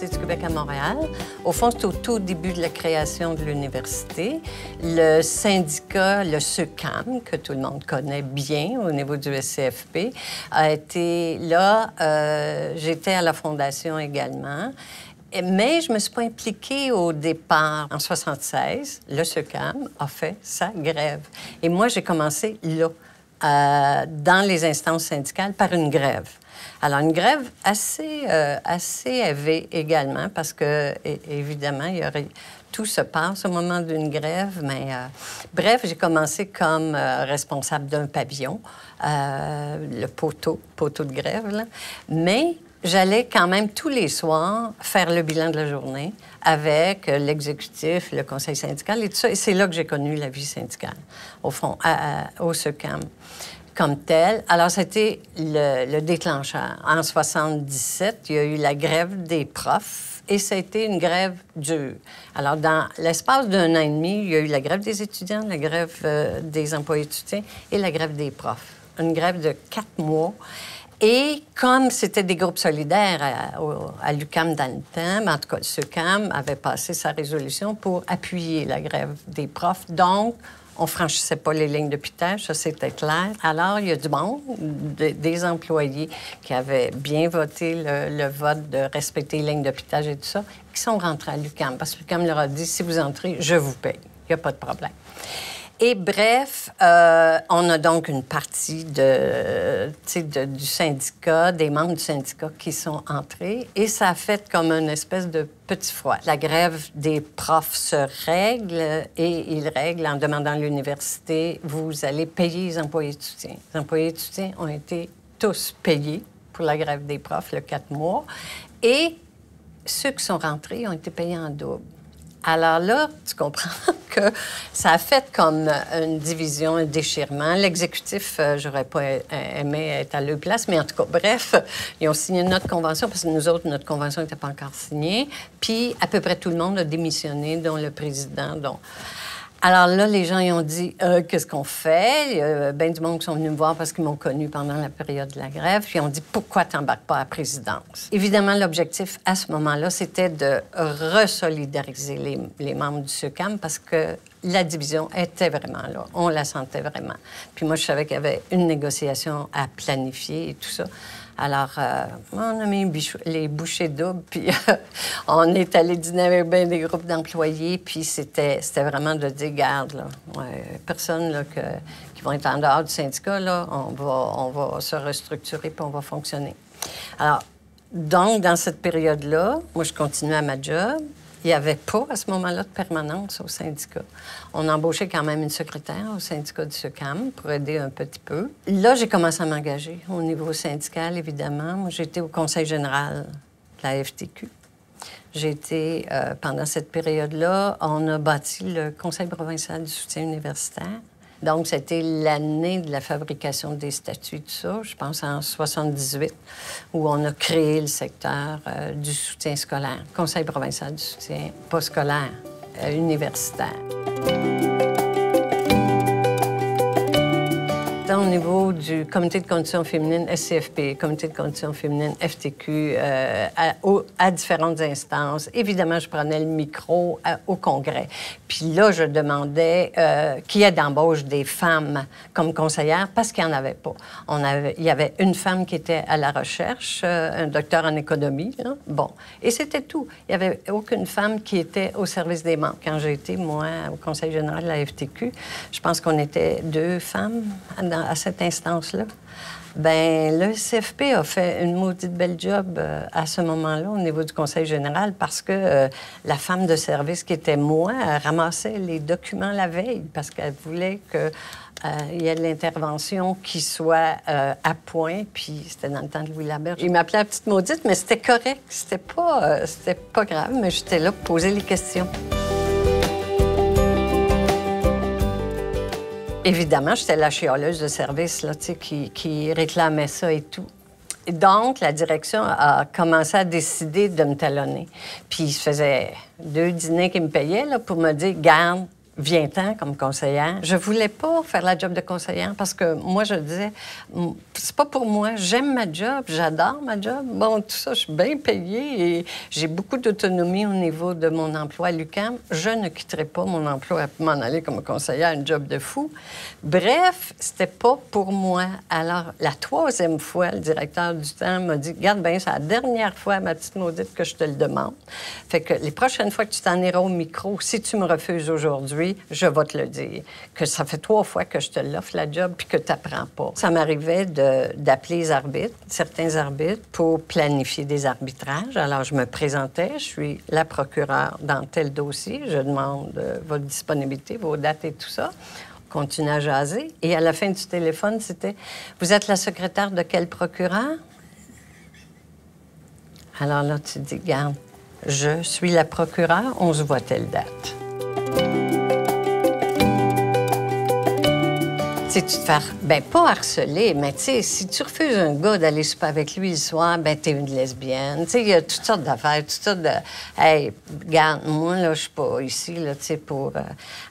l'Université du Québec à Montréal. Au fond, c'est au tout début de la création de l'université. Le syndicat, le SEUCAM, que tout le monde connaît bien au niveau du SCFP, a été là. J'étais à la fondation également. Mais je ne me suis pas impliquée au départ. En 1976, le SEUCAM a fait sa grève. Et moi, j'ai commencé là, dans les instances syndicales, par une grève. Alors, une grève assez élevée également, parce que, évidemment, tout se passe au moment d'une grève, mais bref, j'ai commencé comme responsable d'un pavillon, le poteau de grève, là. Mais j'allais quand même tous les soirs faire le bilan de la journée avec l'exécutif, le conseil syndical et tout ça. Et c'est là que j'ai connu la vie syndicale, au fond, au SEUCAM comme tel. Alors, c'était le déclencheur. En 1977, il y a eu la grève des profs et ça a été une grève dure. Alors, dans l'espace d'un an et demi, il y a eu la grève des étudiants, la grève des employés de soutien et la grève des profs. Une grève de 4 mois. Et comme c'était des groupes solidaires à l'UQAM dans le temps, en tout cas, le SEUCAM avait passé sa résolution pour appuyer la grève des profs. Donc, on ne franchissait pas les lignes de pitage, ça, c'était clair. Alors, il y a du monde, des employés qui avaient bien voté le vote de respecter les lignes de pitage et tout ça, qui sont rentrés à l'UQAM. Parce que l'UQAM leur a dit, si vous entrez, je vous paye. Il n'y a pas de problème. Et bref, on a donc une partie du syndicat, des membres du syndicat qui sont entrés, et ça a fait comme une espèce de petit froid. La grève des profs se règle, et ils règlent en demandant à l'université, vous allez payer les employés de soutien. Les employés de soutien ont été tous payés pour la grève des profs, le 4 mois, et ceux qui sont rentrés ont été payés en double. Alors là, tu comprends que ça a fait comme une division, un déchirement. L'exécutif, j'aurais pas aimé être à leur place, mais en tout cas, bref, ils ont signé notre convention, parce que nous autres, notre convention n'était pas encore signée. Puis, à peu près tout le monde a démissionné, dont le président, Alors là, les gens, ils ont dit, qu'est-ce qu'on fait? Il y a bien du monde qui sont venus me voir parce qu'ils m'ont connu pendant la période de la grève. Puis ils ont dit, pourquoi tu n'embarques pas à la présidence? Évidemment, l'objectif à ce moment-là, c'était de resolidariser les membres du SEUCAM parce que la division était vraiment là. On la sentait vraiment. Puis moi, je savais qu'il y avait une négociation à planifier et tout ça. Alors, on a mis les bouchées doubles, puis on est allé dîner avec bien des groupes d'employés, puis c'était vraiment de dire, garde, là, personne là, qui vont être en dehors du syndicat, là, on va se restructurer, puis on va fonctionner. Alors, donc, dans cette période-là, moi, je continuais à ma job. Il n'y avait pas, à ce moment-là, de permanence au syndicat. On embauchait quand même une secrétaire au syndicat du SEUCAM pour aider un petit peu. Là, j'ai commencé à m'engager au niveau syndical, évidemment. Moi, j'étais au conseil général de la FTQ. J'ai été, pendant cette période-là, on a bâti le conseil provincial du soutien universitaire. Donc, c'était l'année de la fabrication des statuts, tout ça, je pense en 78, où on a créé le secteur du soutien scolaire, Conseil provincial du soutien pas scolaire, universitaire. Au niveau du comité de conditions féminines SCFP, comité de conditions féminines FTQ, à différentes instances. Évidemment, je prenais le micro au Congrès. Puis là, je demandais qu'il y ait d'embauche des femmes comme conseillères parce qu'il n'y en avait pas. Il y avait une femme qui était à la recherche, un docteur en économie. Là. Bon, et c'était tout. Il n'y avait aucune femme qui était au service des membres. Quand j'ai été, moi, au conseil général de la FTQ, je pense qu'on était 2 femmes à cette instance-là. Bien, le CFP a fait une maudite belle job à ce moment-là au niveau du conseil général parce que la femme de service qui était moi ramassait les documents la veille parce qu'elle voulait qu'il y ait de l'intervention qui soit à point, puis c'était dans le temps de Louis Laberge. Il m'appelait la petite maudite, mais c'était correct. C'était pas grave, mais j'étais là pour poser les questions. Évidemment, j'étais la chialeuse de service là, qui réclamait ça et tout. Et donc, la direction a commencé à décider de me talonner. Puis, il se faisait 2 dîners qu'ils me payaient là, pour me dire, garde, viens-t'en comme conseillère. Je voulais pas faire la job de conseillère parce que moi, je disais, c'est pas pour moi. J'aime ma job, j'adore ma job. Bon, tout ça, je suis bien payée et j'ai beaucoup d'autonomie au niveau de mon emploi à l'UQAM. Je ne quitterai pas mon emploi pour m'en aller comme conseillère, un job de fou. Bref, c'était pas pour moi. Alors, la troisième fois, le directeur du Temps m'a dit, garde bien, c'est la dernière fois, ma petite maudite, que je te le demande. Fait que les prochaines fois que tu t'en iras au micro, si tu me refuses aujourd'hui, je vais te le dire, que ça fait 3 fois que je te l'offre, la job, puis que tu n'apprends pas. Ça m'arrivait d'appeler les arbitres, certains arbitres, pour planifier des arbitrages. Alors, je me présentais, je suis la procureure dans tel dossier, je demande votre disponibilité, vos dates et tout ça. On continue à jaser. Et à la fin du téléphone, c'était « Vous êtes la secrétaire de quel procureur? » Alors là, tu dis « Garde, je suis la procureure, on se voit telle date. » Tu sais, tu te fais, ben pas harceler, mais tu sais, si tu refuses un gars d'aller souper avec lui le soir, ben t'es une lesbienne. Tu sais, il y a toutes sortes d'affaires, toutes sortes de... Hey, regarde, moi, là, je suis pas ici, là, tu sais, pour...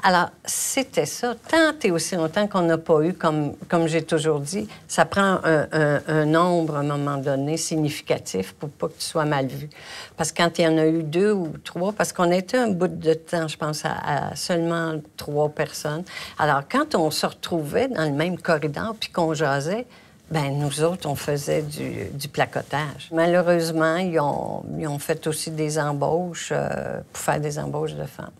Alors, c'était ça. Tant et aussi longtemps qu'on n'a pas eu, comme j'ai toujours dit, ça prend un nombre, à un moment donné, significatif pour pas que tu sois mal vu. Parce que quand il y en a eu 2 ou 3, parce qu'on a été un bout de temps, je pense, à seulement 3 personnes. Alors, quand on se retrouvait dans le même corridor puis qu'on jasait, ben nous autres, on faisait du placotage. Malheureusement, ils ont fait aussi des embauches pour faire des embauches de femmes.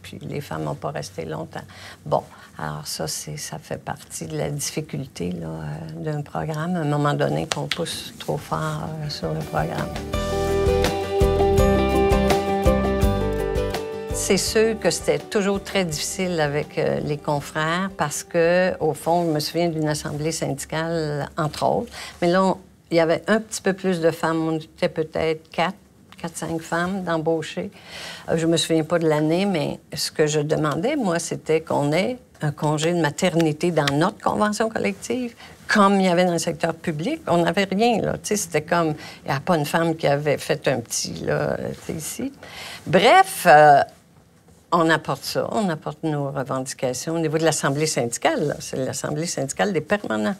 Puis les femmes n'ont pas resté longtemps. Bon, alors ça fait partie de la difficulté là, d'un programme, à un moment donné, qu'on pousse trop fort sur le programme. C'est sûr que c'était toujours très difficile avec les confrères parce que, au fond, je me souviens d'une assemblée syndicale, entre autres. Mais là, il y avait un petit peu plus de femmes. On était peut-être 4-5 femmes d'embauchées. Je me souviens pas de l'année, mais ce que je demandais, moi, c'était qu'on ait un congé de maternité dans notre convention collective, comme il y avait dans le secteur public. On n'avait rien, là. Tu sais, c'était comme... Il n'y a pas une femme qui avait fait un petit, là, ici. Bref... on apporte ça, on apporte nos revendications au niveau de l'Assemblée syndicale. C'est l'Assemblée syndicale des permanents.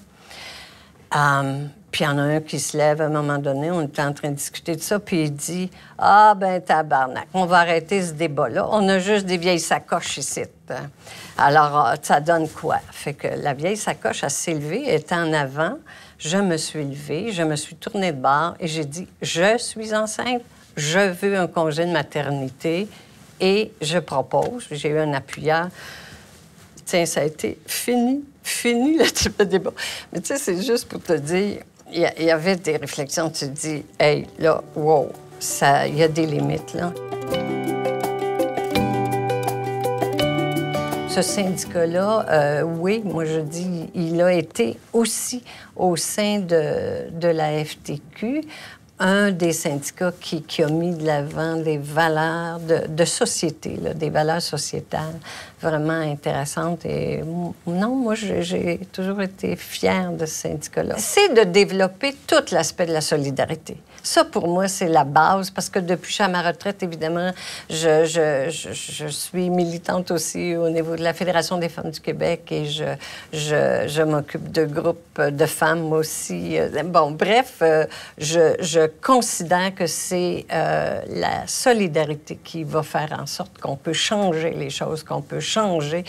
Puis il y en a un qui se lève à un moment donné, on était en train de discuter de ça, puis il dit « Ah, ben tabarnak, on va arrêter ce débat-là. On a juste des vieilles sacoches ici. » Alors, ça donne quoi? Fait que la vieille sacoche, elle s'est levée, elle était en avant. Je me suis levée, je me suis tournée de bord et j'ai dit « Je suis enceinte, je veux un congé de maternité. » Et je propose, j'ai eu un appuyeur. Tiens, ça a été fini le type de débat. Mais tu sais, c'est juste pour te dire, il y avait des réflexions, tu te dis, hey, là, wow, il y a des limites, là. Ce syndicat-là, oui, moi je dis, il a été aussi au sein de la FTQ, un des syndicats qui a mis de l'avant des valeurs de société, là, des valeurs sociétales vraiment intéressantes. Et non, moi, j'ai toujours été fière de ce syndicat-là. C'est de développer tout l'aspect de la solidarité. Ça, pour moi, c'est la base, parce que depuis que je suis à ma retraite, évidemment, je suis militante aussi au niveau de la Fédération des femmes du Québec et je m'occupe de groupes de femmes aussi. Bon, bref, je considère que c'est la solidarité qui va faire en sorte qu'on peut changer les choses, qu'on peut changer,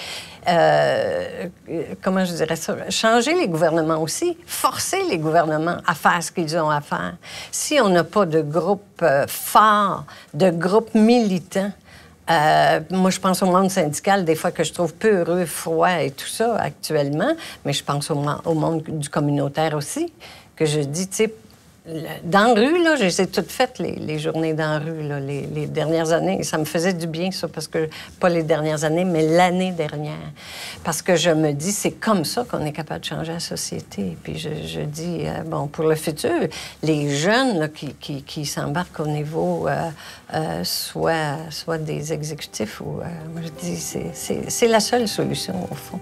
comment je dirais ça, changer les gouvernements aussi, forcer les gouvernements à faire ce qu'ils ont à faire. Si on n'a pas de groupe fort, de groupe militant, moi, je pense au monde syndical, des fois, que je trouve peu heureux, froid et tout ça actuellement, mais je pense au monde du communautaire aussi, que je dis, tu sais, dans la rue, là, j'ai toutes faites les journées dans la rue, là, les dernières années. Ça me faisait du bien, ça, parce que, pas les dernières années, mais l'année dernière. Parce que je me dis, c'est comme ça qu'on est capable de changer la société. Puis je dis, bon, pour le futur, les jeunes là, qui s'embarquent au niveau, soit des exécutifs ou, moi, je dis, c'est la seule solution, au fond.